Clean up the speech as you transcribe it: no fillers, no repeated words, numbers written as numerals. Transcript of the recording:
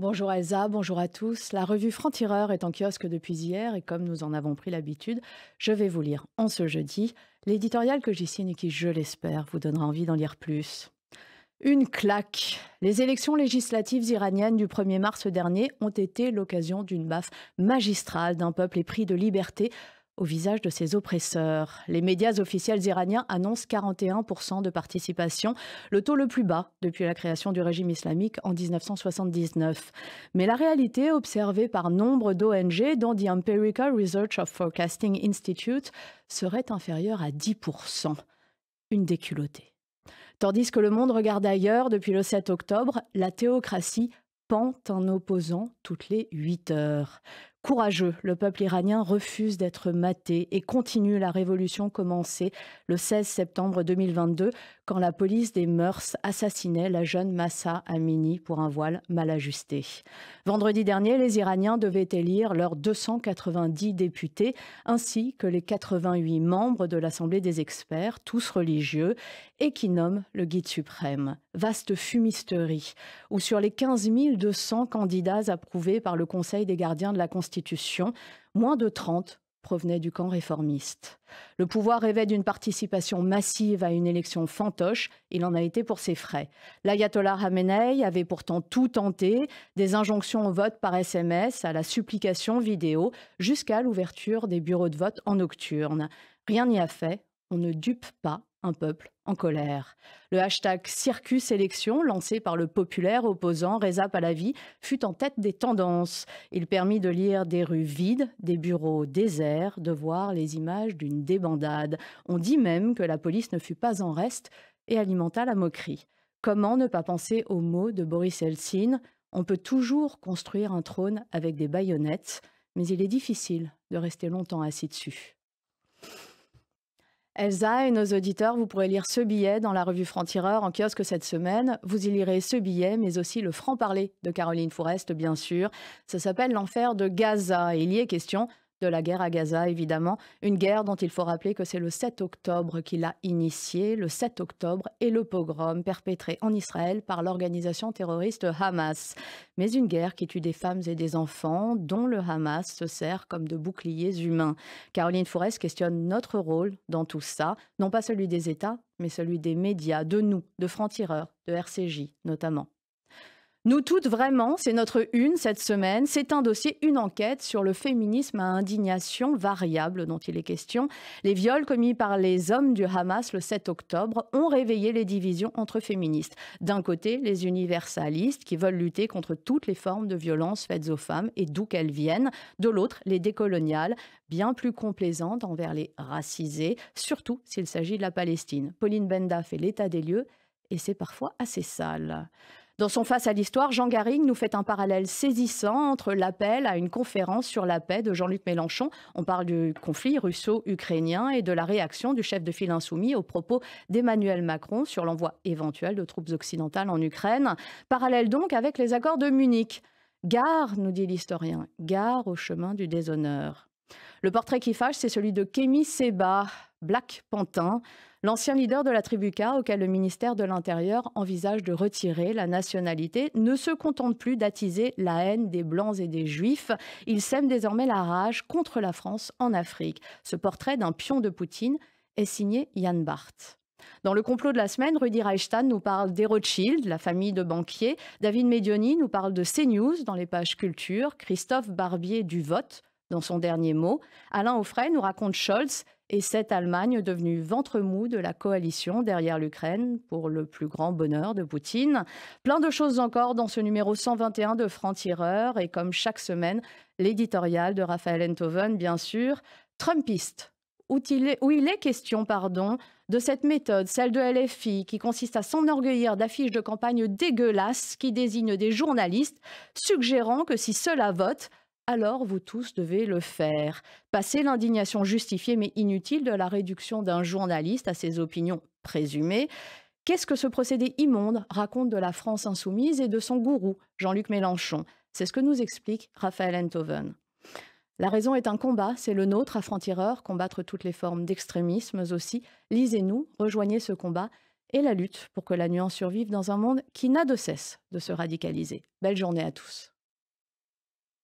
Bonjour Elsa, bonjour à tous. La revue Franc-Tireur est en kiosque depuis hier et comme nous en avons pris l'habitude, je vais vous lire en ce jeudi l'éditorial que j'y signe et qui, je l'espère, vous donnera envie d'en lire plus. Une claque. Les élections législatives iraniennes du 1er mars dernier ont été l'occasion d'une baffe magistrale d'un peuple épris de liberté au visage de ses oppresseurs. Les médias officiels iraniens annoncent 41% de participation, le taux le plus bas depuis la création du régime islamique en 1979. Mais la réalité observée par nombre d'ONG, dont The Empirical Research of Forecasting Institute, serait inférieure à 10%. Une déculottée. Tandis que le monde regarde ailleurs, depuis le 7 octobre, la théocratie pend un opposant toutes les 8 heures. Courageux, le peuple iranien refuse d'être maté et continue la révolution commencée le 16 septembre 2022 quand la police des mœurs assassinait la jeune Mahsa Amini pour un voile mal ajusté. Vendredi dernier, les Iraniens devaient élire leurs 290 députés ainsi que les 88 membres de l'Assemblée des experts, tous religieux, et qui nomment le guide suprême. Vaste fumisterie, où sur les 15 200 candidats approuvés par le Conseil des gardiens de la Constitution, moins de 30 provenaient du camp réformiste. Le pouvoir rêvait d'une participation massive à une élection fantoche, il en a été pour ses frais. L'ayatollah Khamenei avait pourtant tout tenté, des injonctions au vote par SMS à la supplication vidéo, jusqu'à l'ouverture des bureaux de vote en nocturne. Rien n'y a fait, on ne dupe pas un peuple en colère. Le hashtag Circus Élection, lancé par le populaire opposant Reza Pahlavi, fut en tête des tendances. Il permit de lire des rues vides, des bureaux déserts, de voir les images d'une débandade. On dit même que la police ne fut pas en reste et alimenta la moquerie. Comment ne pas penser aux mots de Boris Eltsine ? On peut toujours construire un trône avec des baïonnettes, mais il est difficile de rester longtemps assis dessus. Elsa et nos auditeurs, vous pourrez lire ce billet dans la revue Franc-Tireur en kiosque cette semaine. Vous y lirez ce billet, mais aussi le franc-parler de Caroline Fourest, bien sûr. Ça s'appelle l'enfer de Gaza et il y est question de la guerre à Gaza, évidemment. Une guerre dont il faut rappeler que c'est le 7 octobre qui l'a initiée. Le 7 octobre et le pogrom perpétré en Israël par l'organisation terroriste Hamas. Mais une guerre qui tue des femmes et des enfants, dont le Hamas se sert comme de boucliers humains. Caroline Fourest questionne notre rôle dans tout ça, non pas celui des États, mais celui des médias, de nous, de Franc-Tireur, de RCJ notamment. Nous toutes, vraiment, c'est notre une cette semaine. C'est un dossier, une enquête sur le féminisme à indignation variable dont il est question. Les viols commis par les hommes du Hamas le 7 octobre ont réveillé les divisions entre féministes. D'un côté, les universalistes qui veulent lutter contre toutes les formes de violence faites aux femmes et d'où qu'elles viennent. De l'autre, les décoloniales, bien plus complaisantes envers les racisés, surtout s'il s'agit de la Palestine. Pauline Benda fait l'état des lieux et c'est parfois assez sale. Dans son Face à l'histoire, Jean Garrigue nous fait un parallèle saisissant entre l'appel à une conférence sur la paix de Jean-Luc Mélenchon. On parle du conflit russo-ukrainien et de la réaction du chef de file insoumis aux propos d'Emmanuel Macron sur l'envoi éventuel de troupes occidentales en Ukraine. Parallèle donc avec les accords de Munich. Gare, nous dit l'historien, gare au chemin du déshonneur. Le portrait qui fâche, c'est celui de Kémy Séba, Black Pantin, l'ancien leader de la tribu K auquel le ministère de l'Intérieur envisage de retirer la nationalité, ne se contente plus d'attiser la haine des Blancs et des Juifs. Il sème désormais la rage contre la France en Afrique. Ce portrait d'un pion de Poutine est signé Yann Barth. Dans le complot de la semaine, Rudi Reichstad nous parle des Rothschild, la famille de banquiers. David Medioni nous parle de CNews dans les pages culture. Christophe Barbier du vote dans son dernier mot. Alain Offray nous raconte Scholz et cette Allemagne devenue ventre mou de la coalition derrière l'Ukraine pour le plus grand bonheur de Poutine. Plein de choses encore dans ce numéro 121 de Franc-Tireur et comme chaque semaine, l'éditorial de Raphaël Enthoven, bien sûr, Trumpiste, où il est question de cette méthode, celle de LFI, qui consiste à s'enorgueillir d'affiches de campagne dégueulasses qui désignent des journalistes, suggérant que si ceux-là votent, alors vous tous devez le faire. Passer l'indignation justifiée mais inutile de la réduction d'un journaliste à ses opinions présumées. Qu'est-ce que ce procédé immonde raconte de la France insoumise et de son gourou, Jean-Luc Mélenchon? C'est ce que nous explique Raphaël Enthoven. La raison est un combat, c'est le nôtre à Franc-Tireur, combattre toutes les formes d'extrémisme aussi. Lisez-nous, rejoignez ce combat et la lutte pour que la nuance survive dans un monde qui n'a de cesse de se radicaliser. Belle journée à tous.